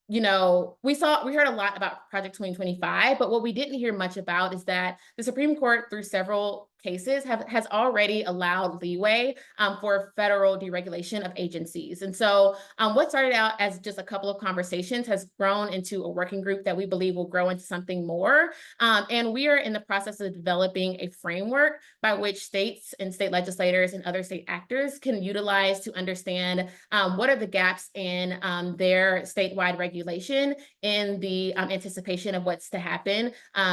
we heard a lot about Project 2025, but what we didn't hear much about is that the Supreme Court, through several cases, has already allowed leeway for federal deregulation of agencies. And so what started out as just a couple of conversations has grown into a working group that we believe will grow into something more. And we are in the process of developing a framework by which states and state legislators and other state actors can utilize to understand what are the gaps in their statewide regulation in the anticipation of what's to happen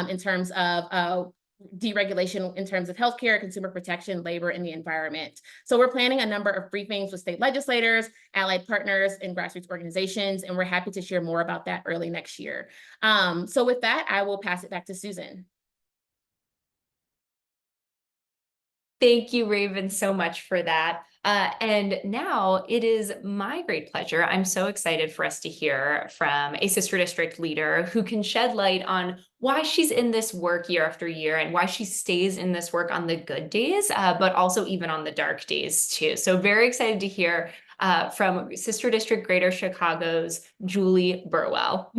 in terms of deregulation in terms of healthcare, consumer protection, labor, and the environment. So we're planning a number of briefings with state legislators, allied partners, and grassroots organizations, and we're happy to share more about that early next year. So with that, I will pass it back to Susan. Thank you, Raven, so much for that. And now it is my great pleasure. I'm so excited for us to hear from a sister district leader who can shed light on why she's in this work year after year and why she stays in this work on the good days, but also even on the dark days too. So very excited to hear from Sister District Greater Chicago's Julie Burwell.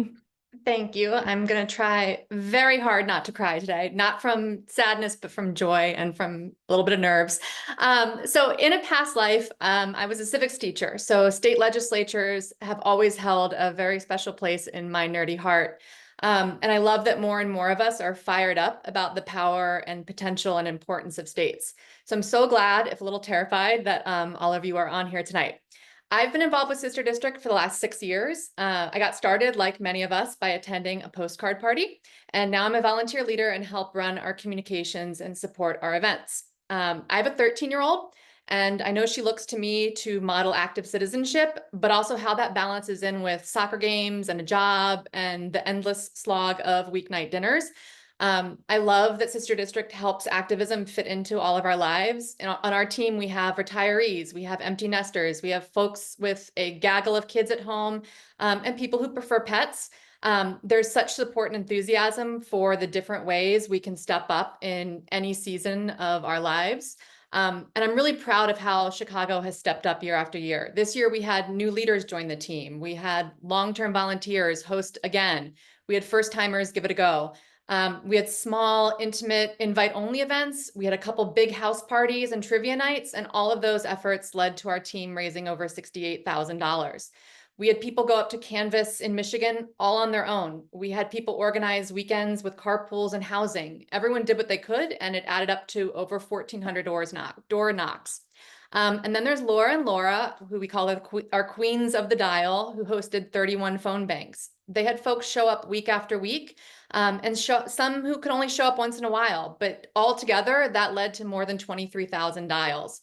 Thank you. I'm going to try very hard not to cry today, not from sadness, but from joy and from a little bit of nerves. So in a past life, I was a civics teacher. So state legislatures have always held a very special place in my nerdy heart. And I love that more and more of us are fired up about the power and potential and importance of states. So I'm so glad, if a little terrified, that all of you are on here tonight. I've been involved with Sister District for the last 6 years. I got started, like many of us, by attending a postcard party, and now I'm a volunteer leader and help run our communications and support our events. I have a 13-year-old, and I know she looks to me to model active citizenship, but also how that balances in with soccer games and a job and the endless slog of weeknight dinners. I love that Sister District helps activism fit into all of our lives. And on our team, we have retirees, we have empty nesters, we have folks with a gaggle of kids at home, and people who prefer pets. There's such support and enthusiasm for the different ways we can step up in any season of our lives. And I'm really proud of how Chicago has stepped up year after year. This year, we had new leaders join the team. We had long-term volunteers host again. We had first-timers give it a go. We had small, intimate, invite-only events. We had a couple big house parties and trivia nights, and all of those efforts led to our team raising over $68,000. We had people go up to Canvas in Michigan all on their own. We had people organize weekends with carpools and housing. Everyone did what they could, and it added up to over 1,400 door knocks. And then there's Laura and Laura, who we call our queens of the dial, who hosted 31 phone banks. They had folks show up week after week, and some who could only show up once in a while, but all together that led to more than 23,000 dials.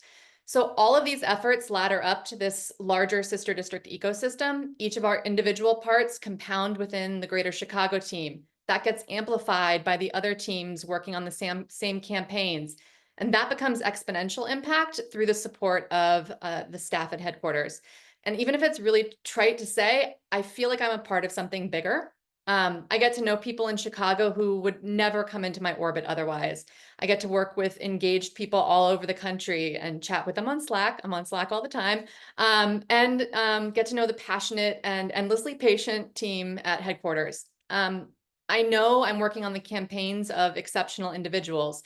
So all of these efforts ladder up to this larger sister district ecosystem. Each of our individual parts compound within the greater Chicago team. That gets amplified by the other teams working on the same campaigns. And that becomes exponential impact through the support of the staff at headquarters. And even if it's really trite to say, I feel like I'm a part of something bigger. I get to know people in Chicago who would never come into my orbit otherwise. I get to work with engaged people all over the country and chat with them on Slack. I'm on Slack all the time, and get to know the passionate and endlessly patient team at headquarters. I know I'm working on the campaigns of exceptional individuals,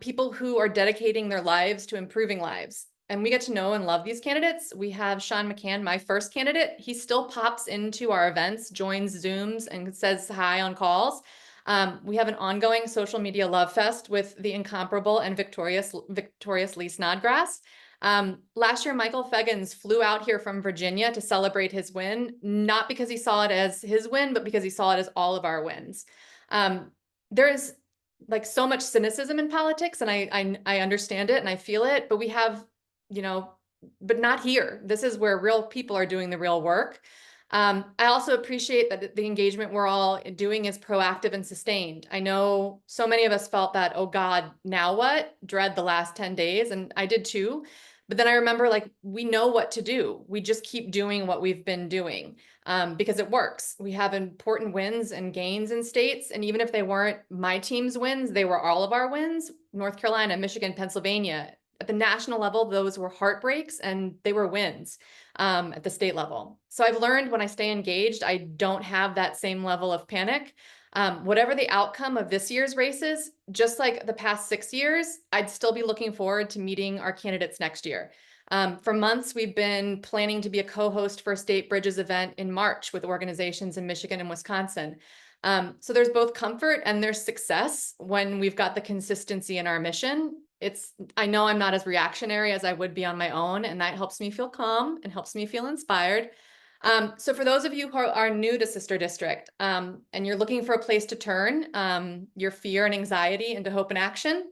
people who are dedicating their lives to improving lives. And we get to know and love these candidates. We have Sean McCann, my first candidate. He still pops into our events, joins Zooms, and says hi on calls. We have an ongoing social media love fest with the incomparable and victorious Lee Snodgrass. Last year, Michael Feggins flew out here from Virginia to celebrate his win, not because he saw it as his win, but because he saw it as all of our wins. There is like so much cynicism in politics, and I understand it and I feel it, but we have, but not here. This is where real people are doing the real work. I also appreciate that the engagement we're all doing is proactive and sustained. I know so many of us felt that, oh God, now what? Dread the last 10 days. And I did too. But then I remember, like, we know what to do. We just keep doing what we've been doing because it works. We have important wins and gains in states. And even if they weren't my team's wins, they were all of our wins. North Carolina, Michigan, Pennsylvania. At the national level, those were heartbreaks and they were wins at the state level. So I've learned when I stay engaged, I don't have that same level of panic. Whatever the outcome of this year's races, just like the past 6 years, I'd still be looking forward to meeting our candidates next year. For months, we've been planning to be a co-host for a State Bridges event in March with organizations in Michigan and Wisconsin. So there's both comfort and there's success when we've got the consistency in our mission. I know I'm not as reactionary as I would be on my own, and that helps me feel calm and helps me feel inspired. So for those of you who are new to Sister District, and you're looking for a place to turn your fear and anxiety into hope and action,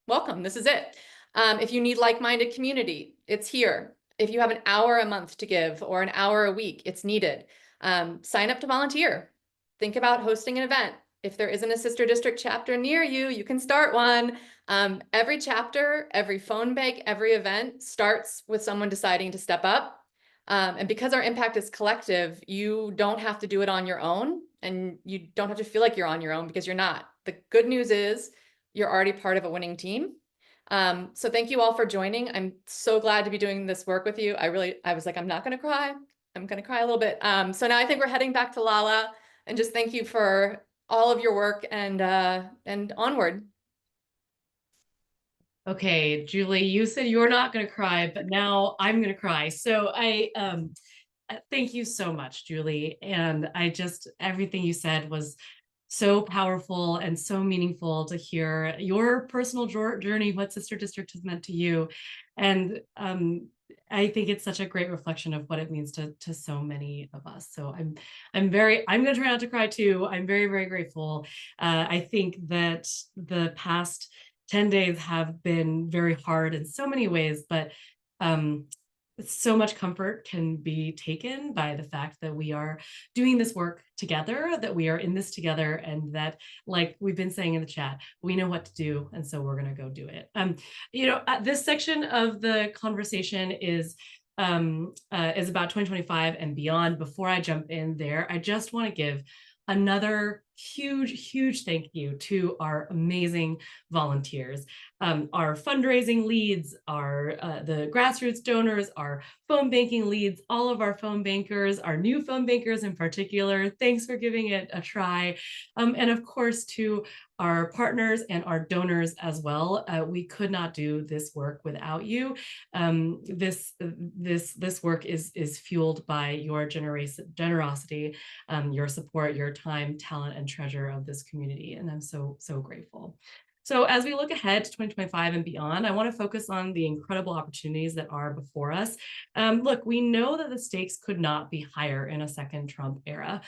welcome, this is it. If you need like-minded community, it's here. If you have an hour a month to give or an hour a week, it's needed. Sign up to volunteer. Think about hosting an event. If there isn't a Sister District chapter near you, you can start one. Every chapter, every phone bank, every event starts with someone deciding to step up. And because our impact is collective, you don't have to do it on your own, and you don't have to feel like you're on your own because you're not. The good news is you're already part of a winning team. So thank you all for joining. I'm so glad to be doing this work with you. I was like, I'm not going to cry. I'm going to cry a little bit. So now I think we're heading back to Lala, and just thank you for all of your work and onward. Okay, Julie, you said you're not going to cry, but now I'm going to cry. So I thank you so much, Julie. And everything you said was so powerful and so meaningful to hear your personal journey, what Sister District has meant to you. And I think it's such a great reflection of what it means to so many of us. So I'm going to try not to cry too. I'm very, very grateful. I think that the past 10 days have been very hard in so many ways, but so much comfort can be taken by the fact that we are doing this work together, that we are in this together, and that, like we've been saying in the chat, we know what to do, and so we're going to go do it. This section of the conversation is about 2025 and beyond. Before I jump in there, I just want to give Another huge thank you to our amazing volunteers, our fundraising leads, our the grassroots donors, our phone banking leads, all of our phone bankers, our new phone bankers in particular. Thanks for giving it a try. And of course, to our partners and our donors as well. We could not do this work without you. This work is fueled by your generosity, your support, your time, talent, and treasure of this community. And I'm so grateful. So as we look ahead to 2025 and beyond, I want to focus on the incredible opportunities that are before us. Look, we know that the stakes could not be higher in a second Trump era.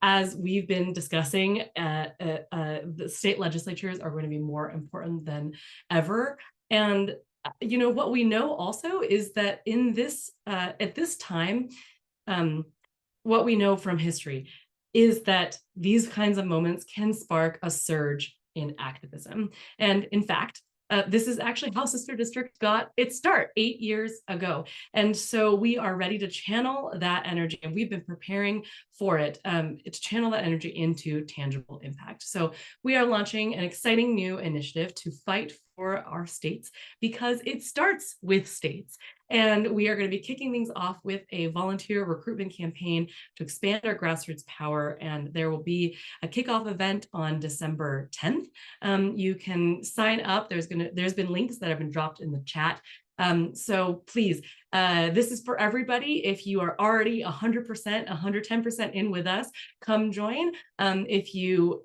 As we've been discussing, the state legislatures are going to be more important than ever. And you know, what we know also is that in this at this time, what we know from history is that these kinds of moments can spark a surge in activism. And in fact, this is actually how Sister District got its start 8 years ago. And so we are ready to channel that energy, and we've been preparing for it, to channel that energy into tangible impact. So we are launching an exciting new initiative to fight for our states, because it starts with states. And we are going to be kicking things off with a volunteer recruitment campaign to expand our grassroots power. And there will be a kickoff event on December 10th. You can sign up. There's been links that have been dropped in the chat. So please, this is for everybody. If you are already 100%, 110% in with us, come join. And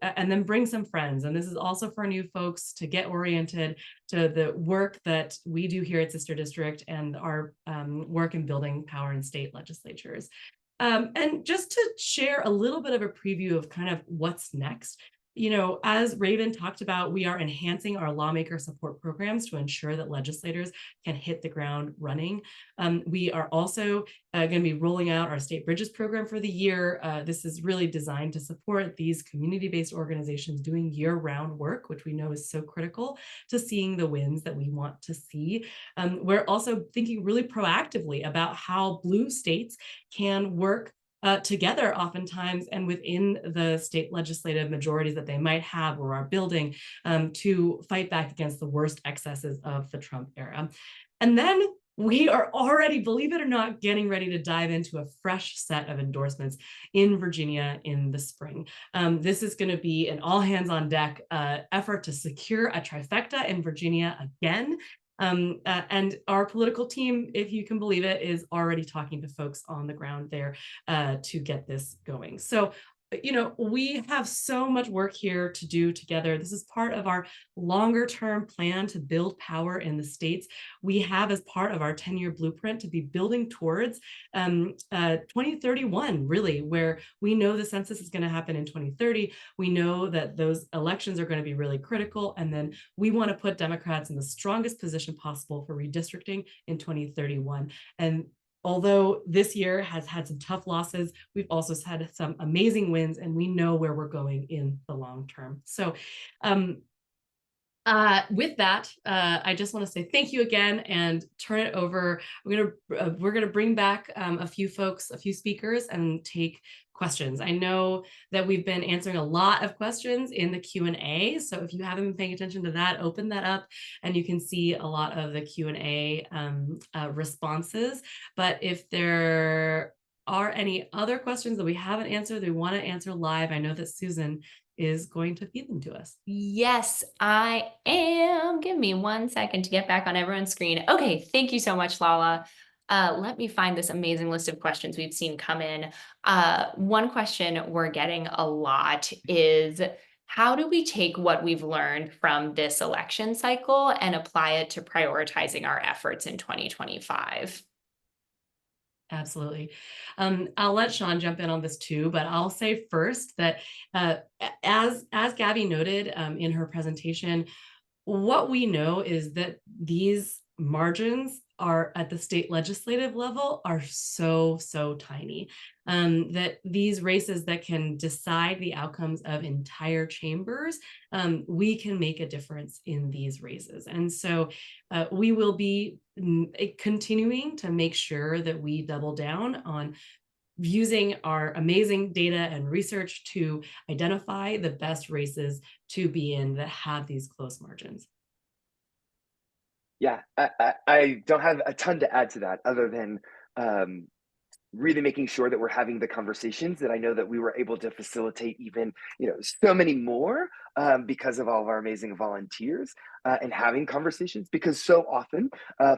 then bring some friends. And this is also for new folks to get oriented to the work that we do here at Sister District and our work in building power in state legislatures. And just to share a little bit of a preview of kind of what's next. You know, as Raven talked about, we are enhancing our lawmaker support programs to ensure that legislators can hit the ground running. We are also going to be rolling out our State Bridges program for the year. This is really designed to support these community-based organizations doing year-round work, which we know is so critical to seeing the wins that we want to see. We're also thinking really proactively about how blue states can work together oftentimes and within the state legislative majorities that they might have or are building, to fight back against the worst excesses of the Trump era. And then we are already, believe it or not, getting ready to dive into a fresh set of endorsements in Virginia in the spring. This is going to be an all hands on deck effort to secure a trifecta in Virginia again. And our political team, if you can believe it, is already talking to folks on the ground there to get this going. So, you know, we have so much work here to do together. This is part of our longer term plan to build power in the states. We have, as part of our 10-year blueprint, to be building towards 2031, really, where we know the census is going to happen in 2030. We know that those elections are going to be really critical. And then we want to put Democrats in the strongest position possible for redistricting in 2031. And although this year has had some tough losses, we've also had some amazing wins, and we know where we're going in the long term. So with that, I just want to say thank you again and turn it over. We're gonna bring back a few folks, a few speakers, and take questions. I know that we've been answering a lot of questions in the Q&A, so if you haven't been paying attention to that, open that up and you can see a lot of the Q&A responses. But if there are any other questions that we haven't answered, we want to answer live, I know that Susan is going to feed them to us. Yes, I am. Give me 1 second to get back on everyone's screen. Okay, thank you so much, Lala. Let me find this amazing list of questions we've seen come in. One question we're getting a lot is, how do we take what we've learned from this election cycle and apply it to prioritizing our efforts in 2025? Absolutely. I'll let Sean jump in on this too, but I'll say first that as Gabby noted in her presentation, what we know is that these margins are at the state legislative level are so tiny, that these races that can decide the outcomes of entire chambers, we can make a difference in these races. And so we will be continuing to make sure that we double down on using our amazing data and research to identify the best races to be in that have these close margins. Yeah, I don't have a ton to add to that other than really making sure that we're having the conversations that I know that we were able to facilitate even, so many more because of all of our amazing volunteers and having conversations because so often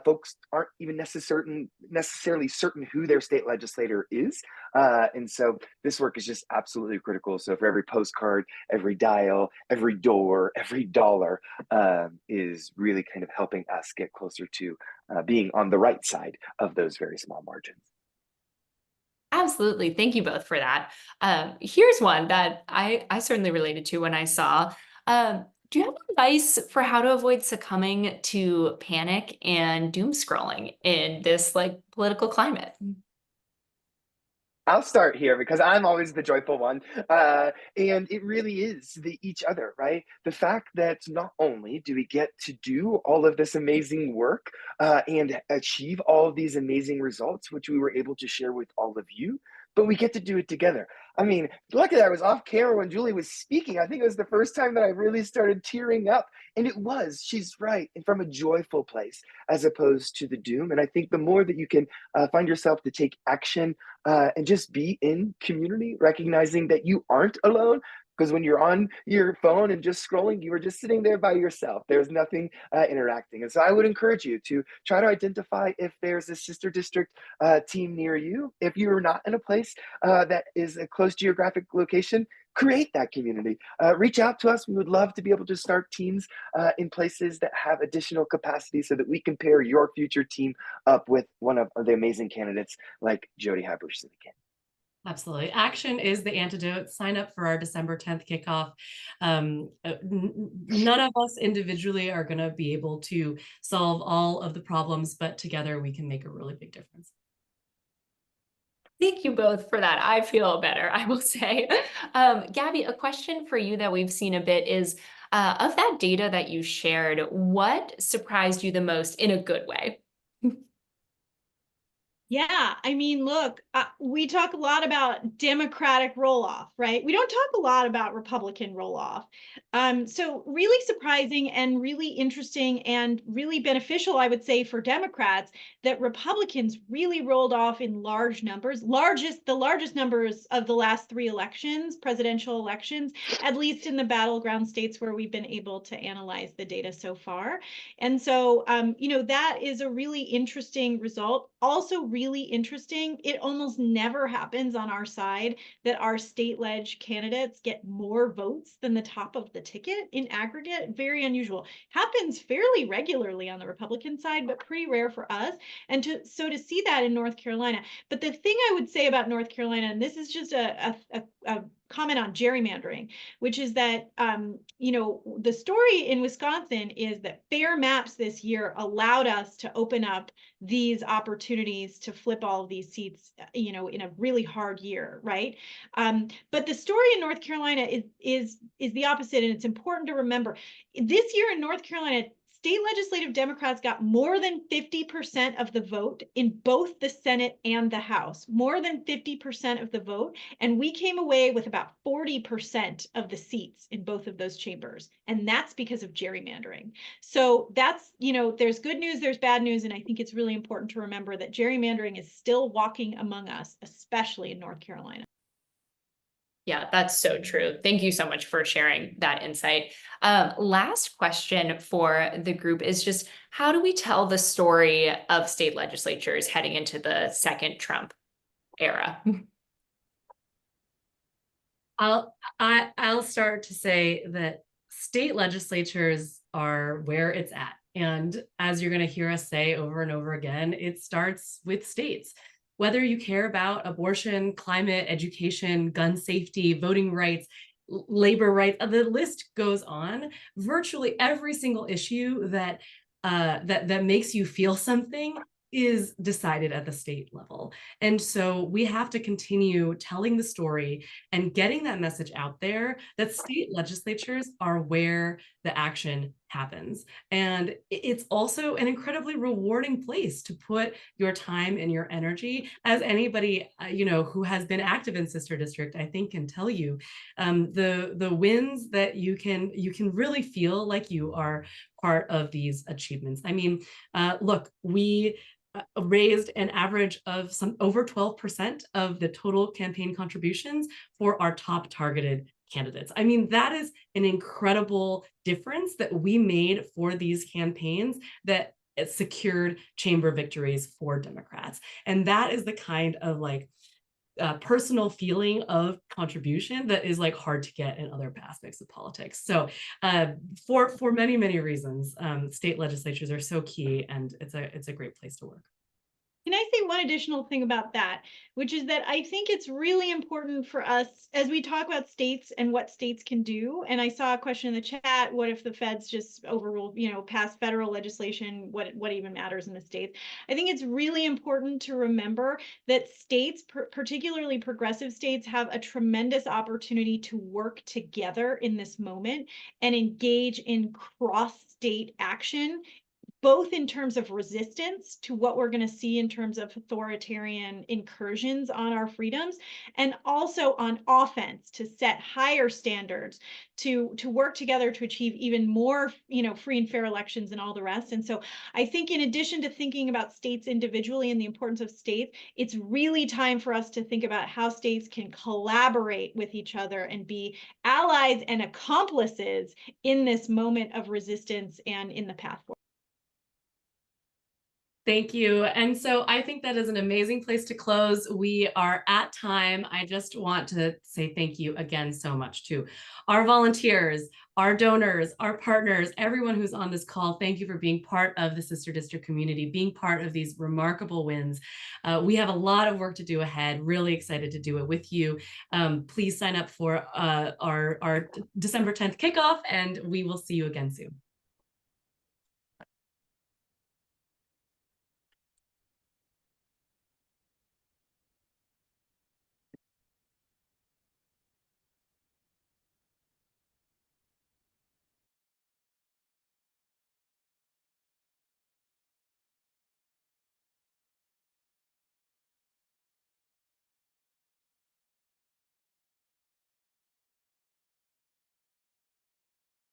folks aren't even necessarily certain who their state legislator is. And so this work is just absolutely critical. So for every postcard, every dial, every door, every dollar is really kind of helping us get closer to being on the right side of those very small margins. Absolutely. Thank you both for that. Here's one that I certainly related to when I saw. Do you have advice for how to avoid succumbing to panic and doom scrolling in this political climate? I'll start here because I'm always the joyful one. And it really is the each other, right? The fact that not only do we get to do all of this amazing work and achieve all of these amazing results, which we were able to share with all of you, but we get to do it together. I mean, luckily I was off camera when Julie was speaking. I think it was the first time that I really started tearing up. And it was, she's right, and from a joyful place as opposed to the doom. And I think the more that you can find yourself to take action and just be in community, recognizing that you aren't alone. Because when you're on your phone and just scrolling, you are just sitting there by yourself. There's nothing interacting. And so I would encourage you to try to identify if there's a sister district team near you. If you're not in a place that is a close geographic location, create that community. Reach out to us. We would love to be able to start teams in places that have additional capacity so that we can pair your future team up with one of the amazing candidates like Jody Habush again. Absolutely. Action is the antidote. Sign up for our December 10th kickoff. None of us individually are going to be able to solve all of the problems, but together we can make a really big difference. Thank you both for that. I feel better, I will say. Gabby, a question for you that we've seen a bit is, of that data that you shared, what surprised you the most in a good way? Yeah, I mean, look, we talk a lot about Democratic roll-off, right? We don't talk a lot about Republican roll-off. So really surprising and really interesting and really beneficial, I would say, for Democrats that Republicans really rolled off in large numbers, the largest numbers of the last 3 elections, presidential elections, at least in the battleground states where we've been able to analyze the data so far. And so, that is a really interesting result. Also really interesting, it almost never happens on our side that our state ledge candidates get more votes than the top of the ticket in aggregate. Very unusual. Happens fairly regularly on the Republican side, but pretty rare for us. And so to see that in North Carolina. But the thing I would say about North Carolina, and this is just a comment on gerrymandering, which is that, the story in Wisconsin is that fair maps this year allowed us to open up these opportunities to flip all of these seats, in a really hard year, right? But the story in North Carolina is the opposite, and it's important to remember. This year in North Carolina, state legislative Democrats got more than 50% of the vote in both the Senate and the House, more than 50% of the vote. And we came away with about 40% of the seats in both of those chambers. And that's because of gerrymandering. So that's, there's good news, there's bad news. And I think it's really important to remember that gerrymandering is still walking among us, especially in North Carolina. Yeah, that's so true. Thank you so much for sharing that insight. Last question for the group is just, how do we tell the story of state legislatures heading into the second Trump era? I'll start to say that state legislatures are where it's at. And as you're going to hear us say over and over again, it starts with states. Whether you care about abortion, climate, education, gun safety, voting rights, labor rights, the list goes on. Virtually every single issue that makes you feel something is decided at the state level. And so we have to continue telling the story and getting that message out there that state legislatures are where the action happens. And it's also an incredibly rewarding place to put your time and your energy, as anybody who has been active in Sister District, I think, can tell you. The wins that you can really feel like you are part of these achievements. I mean, look, we raised an average of some over 12% of the total campaign contributions for our top targeted candidates. I mean, that is an incredible difference that we made for these campaigns that it secured chamber victories for Democrats. And that is the kind of like personal feeling of contribution that is like hard to get in other aspects of politics. So for many, many reasons, state legislatures are so key, and it's a great place to work. Can I say one additional thing about that, which is that I think it's really important for us as we talk about states and what states can do. And I saw a question in the chat, what if the feds just overrule, pass federal legislation, what even matters in the states? I think it's really important to remember that states, particularly progressive states, have a tremendous opportunity to work together in this moment and engage in cross-state action, both in terms of resistance to what we're going to see in terms of authoritarian incursions on our freedoms, and also on offense to set higher standards, to work together to achieve even more, free and fair elections and all the rest. And so I think in addition to thinking about states individually and the importance of states, it's really time for us to think about how states can collaborate with each other and be allies and accomplices in this moment of resistance and in the path forward. Thank you. And so I think that is an amazing place to close. We are at time. I just want to say thank you again so much to our volunteers, our donors, our partners, everyone who's on this call. Thank you for being part of the Sister District community, being part of these remarkable wins. We have a lot of work to do ahead. Really excited to do it with you. Please sign up for our December 10th kickoff, and we will see you again soon.